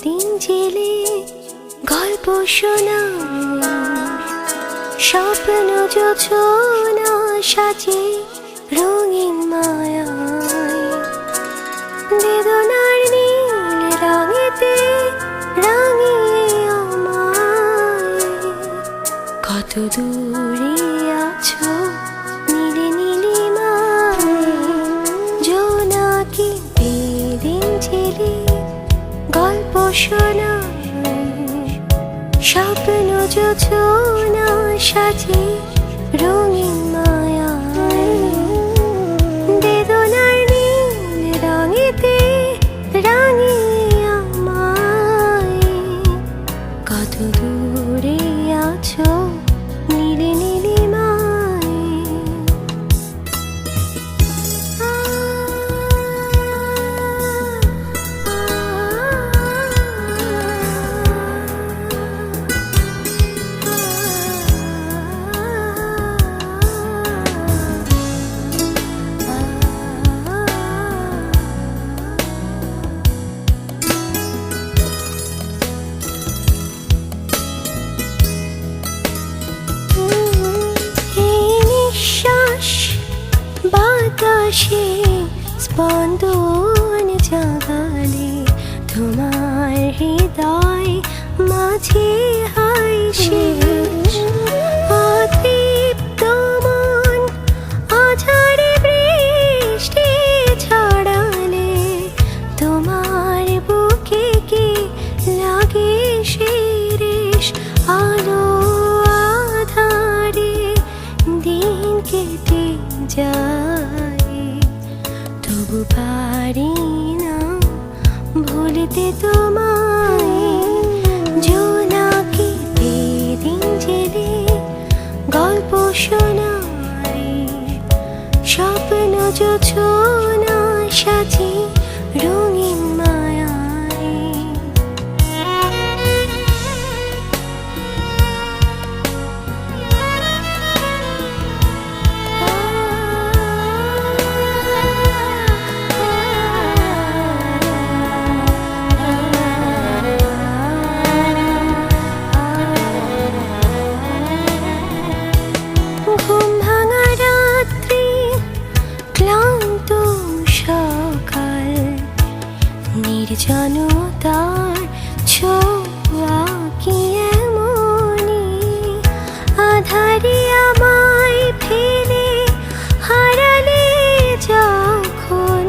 দিন জেলে গল্প শোনা, স্বপ্ন যোছনা সাজে রঙিন মায়ায়, বেদনার নীল রঙেতে রাঙিয়ে আমায়। কত দূরে আছো নীলে নীলিমায়, জোনাকি দিন জেলে গল্প শোনা, স্বপ্ন যোছনা সাজে রঙিন মায়ায়, বেদনার নীল রঙেতে রাঙিয়ে আমায়। কত দূরে আছো নীলে নীলিমায়। বাতাসে স্পন্দন জাগালে, তোমার হৃদয় মাঝে হয় শেষ। অতৃপ্ত মন আঝাড়ে বৃষ্টি ছড়ালে, তোমার বুকে কি লাগে শেষ। আলো আধারে দিন কেটে যায়, তবু পারি না ভুলতে তোমায়। জোনাকি দিন জেলে গল্প শোনায়, স্বপ্ন যোছনা সাজে রঙিন মায়ায়। ঘুম ভাঙা রাত্রি, ক্লান্ত সকাল, নির্জনতার ছোঁয়া কি এমনি আধারে আমায় ফেলে হারালে যখন।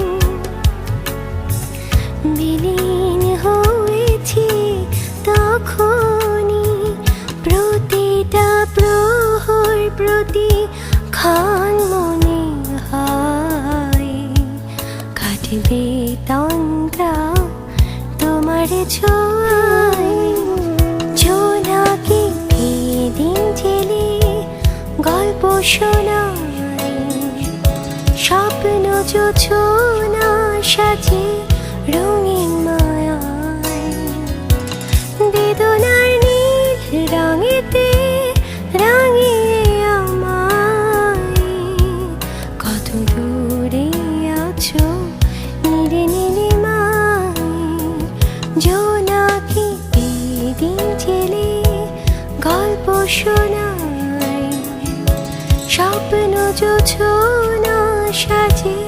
বিলীন হয়েছি তখনই, প্রতিটা প্রহর প্রতি ক্ষণ মনে হয় কাটবে তন্দ্রা তোমার ছোঁয়ায়। জোনাকি দিন জেলে গল্প শোনায়, স্বপ্ন যোছনা সাজে রঙিন মায়ায়, বেদনার নীল রঙেতে রাঙিয়ে আমায়। কত দূরে আছো নীলে নীলিমায়, জোনাকি দিন জেলে গল্প শোনায়, স্বপ্ন যোছনা সাজে